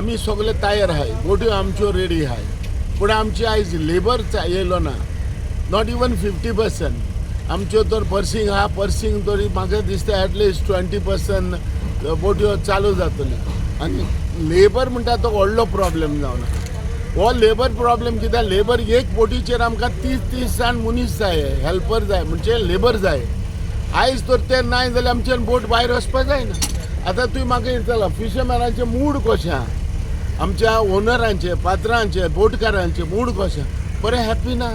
आमी सगळे तयार आहाय, बोट्यो आमच्यो रेडी आहाय, पूण आमची आयज लेबर येयलो ना, नॉट इवन 50%. आमच्यो तर पर्सिंग आहा, पर्सिंग तरी म्हाका दिसता एटलिस्ट 20% बोट्यो चालू जातल्यो आनी लेबर म्हणटा तो व्हडलो प्रॉब्लेम जावन हो लेबर प्रॉब्लेम कित्याक लेबर एक बोटीचेर आमकां 30 जाण मनीस जाय, हेल्पर जाय, म्हणजे लेबर जाय. आयज तर ते नाय जाल्यार आमच्यान बोट भायर वचपाक जायना. आतां तुवें म्हाका विचारलां फिशरमॅनाचे मूड कशें आहा, आमच्या ओनरांचे, पात्रांचे, बोटकारांचे मूड कशें, बरें हॅप्पी ना.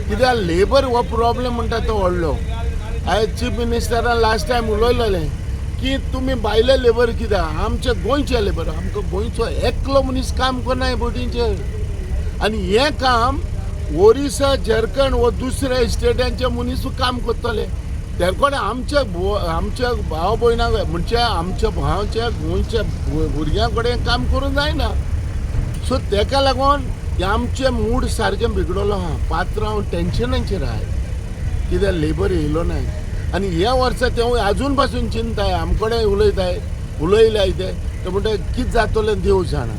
कित्याक लेबर हो प्रॉब्लेम म्हणटा तो व्हडलो. आयज चीफ मिनिस्टरान लास्ट टायम उलयलेलें की तुमी भायले लेबर कित्याक, आमचे गोंयचे लेबर, आमकां गोंयचो एकलो मनीस काम करना बोटींचेर. आनी हें काम ओरिसा, झारखंड वो दुसऱ्या स्टेटांचे मनीस काम करतले. तेकोण आमच्या भाव भयणां म्हणजे आमच्या भावाच्या गोंयच्या भुरग्यां कडेन काम करूंक जायना. सो तेका लागून आमचे मूड सारकें बिगडलो आहा. पात्रांव टेन्शनाचेर आहाय कित्याक लेबर येयलो नाय. आनी ह्या वर्सा ते आजून पासून चिंताय, आमकडे उलयल्याय ते म्हणटा कितें जातलें देव जाणा.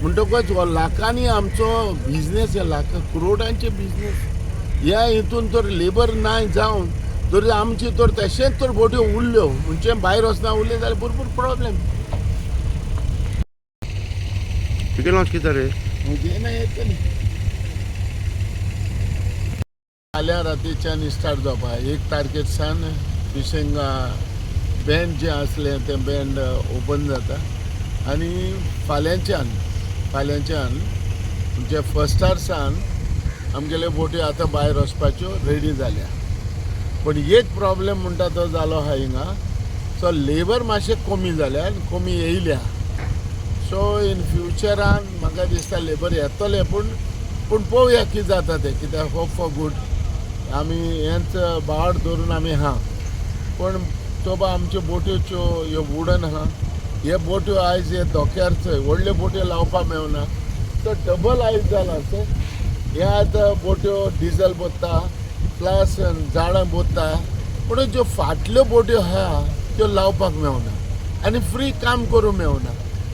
म्हणटकच हो लाखांनी आमचो बिझनेस, हे लाखां करोडांचे बिझनेस, ह्या हितून तर लेबर नाय जावन तर आमची तर तशेंच तर बोट्यो उरल्यो, म्हणजे भायर वचना उरले जाल्यार भरपूर प्रॉब्लेम. किती लॉन्च किती रे येतली फाल्यां रातीच्यान स्टार्ट जावपा. 1 तारखेच्यान फिशिंग बँड जें आसलें तें बँड ओपन जाता आनी फाल्यांच्यान म्हणजे फस्टारसान आमगेल्यो बोट्यो आतां भायर वचपाच्यो रेडी जाल्या. पण एक प्रॉब्लेम म्हणटा तो जालो आहा हिंगा. सो लेबर मातशें कमी जाल्या, कमी येयल्या. सो इन फ्युचरान म्हाका दिसता लेबर येतले, पूण पळोवया कितें जाता तें. कित्याक होप फॉर गूड आमी हेंच बाड धरून आमी आहा. पण तो बा आमच्यो बोट्योच्यो ह्यो वुडन आहा, हे बोट्यो आयज हे धोक्यार चोय व्हडल्यो बोट्यो लावपाक मेळना. तो डबल आयज जाला सो हे आतां बोट्यो डिझल बोत्ता प्लस झाडां बोत्ता, पूण ज्यो फाटल्यो बोट्यो आहा त्यो लावपाक मेळना आनी फ्री काम करूंक मेळना.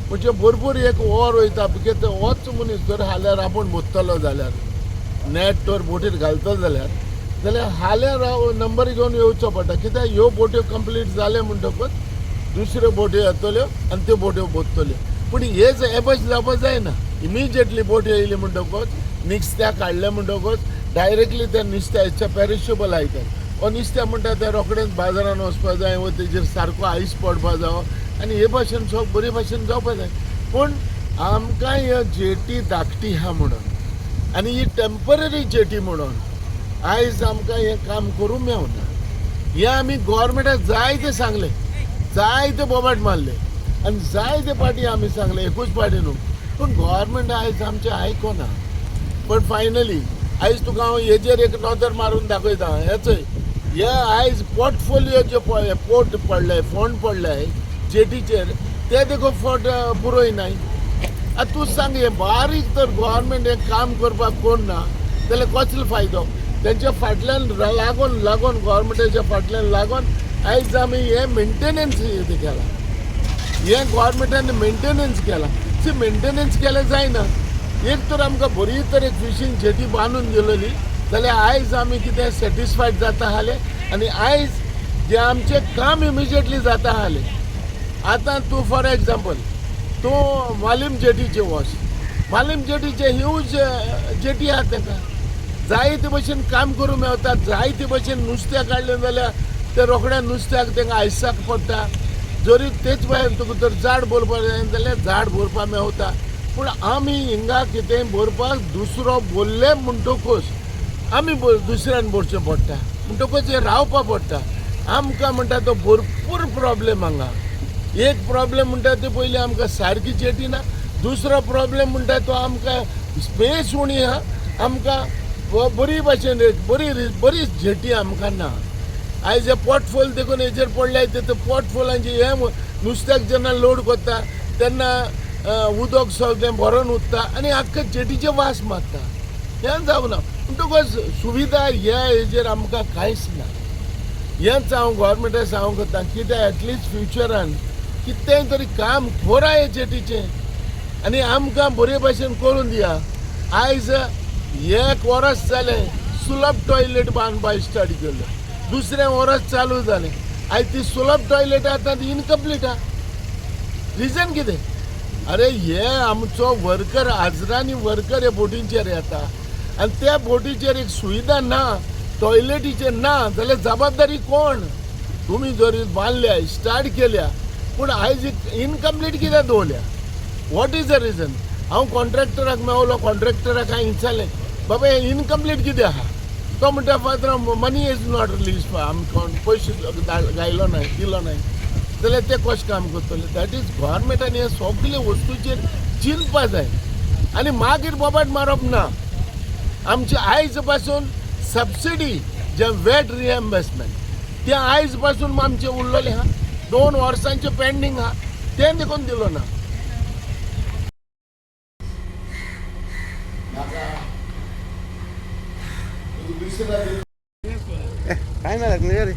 म्हणजे भरपूर एक वर वयता, बिकॉज होच मनीस जर हाल्यार आपूण बोत्तलो जाल्यार नॅट तर बोटीर घालतलो जाल्यार हाल्यार नंबर घेवन येवचो पडटा. कित्याक ह्यो बोट्यो कंप्लीट जाले म्हणटकच दुसऱ्यो बोट्यो येतल्यो आनी त्यो बोट्यो बोत्तल्यो. पूण हेच एबज जावपाक जायना. इमिजिएटली बोट्यो येयली म्हणटकच नुस्त्याक काडलें म्हणटकच डायरेक्टली ते नुस्त्याचे पेरिशेबल आयटम हो नुस्तें म्हणटा ते रोखडेंच बाजारान वचपाक जाय वा तेजेर सारको आयस पडपाक जावो आनी हे भाशेन सगळे बरे भाशेन जावपाक जाय. पूण आमकां ह्यो जेटी धाकटी आहा म्हणून आनी ही टेम्पररी जेटी म्हणून आयज आमकां हें काम करूंक मेळना. हें आमी गोवोरमेंटाक जायते सांगलें, जायते बोबाट मारले आनी जायते पाटी आमी सांगले, एकूच पाटी न्हू, पूण गोवोरमेंट आयज आमचें आयकना. पण फायनली आयज तुका हांव हेजेर एक नजर मारून दाखयता. हे आयज पोर्टफोलियो जे पोर्ट पडले, फंड पडले जेटीचेर, ते देखो फंड पुरोयनाय. आतां तूं सांग, हे बारीक तर गोवोरमेंट हें काम करपाक कोण ना जाल्यार कसलो फायदो. तेंच्या फाटल्यान लागून गोवोरमेंटाच्या फाटल्यान लागून आयज आमी हें मेंटेनन्स केला. हें गोवोरमेंटान मेंटेनन्स केला. सी मेंटेनन्स केलें जायना. एक तर आमकां बरी तर एक फिशींग जेटी बांदून दिलेली जाल्यार आयज आमी कितें सॅटिस्फायड जाता आसले आनी आयज जे आमचें काम इमिजिएटली जाता आसलें. आतां तूं फॉर एग्जाम्पल तूं मालीम जेटीचे वच, मालीम जेटीचे ह्यूज जेटी आहा, ताका जायते भशेन काम करूंक मेळटा. जायते भशेन नुस्तें काडलें जाल्यार ते रोखड्या नुस्त्याक तांकां आयसाक पडटा. जरी तेच भायर तुका जर झाड भरपाक जाय जाल्यार झाड भरपाक मेळटा. पूण आमी हिंगा कितें भरपाक दुसरो बोल्ले म्हणटकूच आमी दुसऱ्यान भरचें पडटा, म्हणटकूच हें रावपा पडटा. आमकां म्हणटा तो भरपूर प्रॉब्लेम हांगा. एक प्रॉब्लेम म्हणटा ते पयलीं आमकां सारकी जेटी ना. दुसरो प्रॉब्लेम म्हणटा तो आमकां स्पेस उणी आहा. आमकां बरी भाशेन बरी जेटी आमकां ना. आयज हे पोर्टफोल देखून हेजेर पडल्याय ते पोर्टफोलांचे हे नुस्त्याक जेन्ना लोड करता तेन्ना उदक सगळें भरून उरता आनी आख्ख्या जेटीचे वास मारता. हें जावना. म्हणटकच सुविधा ह्या हेजेर आमकां कांयच ना. हेंच हांव गोवोरमेंटाक सांगूंक करता, कित्याक एटलिस्ट फ्युचरान कितेंय तरी काम खोरा हे जेटीचें. आनी आमकां बरे भशेन करून दिया. आयज 1 वर्स जालें सुलभ टॉयलेट बांदपाक स्टार्ट केल्लो, दुसरें वर्स चालू जालें. आयज ती सुलभ टॉयलेट आतां ती इनकम्प्लीट आहा. रिजन कितें? अरे हे आमचो वर्कर आजरांनी वर्कर हे बोटींचेर येता आनी त्या बोटीचेर एक सुविधा ना, टॉयलेटीचेर ना जाल्यार जबाबदारी कोण? तुमी जर बांदल्या स्टार्ट केल्या पूण आयज इनकम्प्लीट कित्याक दवरल्या? What is the region? हांव कॉन्ट्रॅक्टराक मेवलो, कॉन्ट्रॅक्टराक हांवें विचारलें बाबा हे इनकम्प्लीट कित्याक आहा? तो म्हणटा father money is not release आमकां पयशे गायलो न्हय, दिलो न्हय. जाल्यार ते कशें काम करतले? दॅट इज गोवोरमेंटान हे सगळे वस्तूचेर चिंतपा जाय आनी मागीर बोबाट मारप ना. आमचे आयज पासून सबसिडी जे वेट रिएम्बर्समेंट ते आयज पासून आमचे उरलेले आहा, 2 वर्सांचे पेंडींग आहा, ते देखून दिलो ना. काय नाही लागलं रे.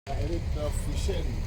Direct fishing.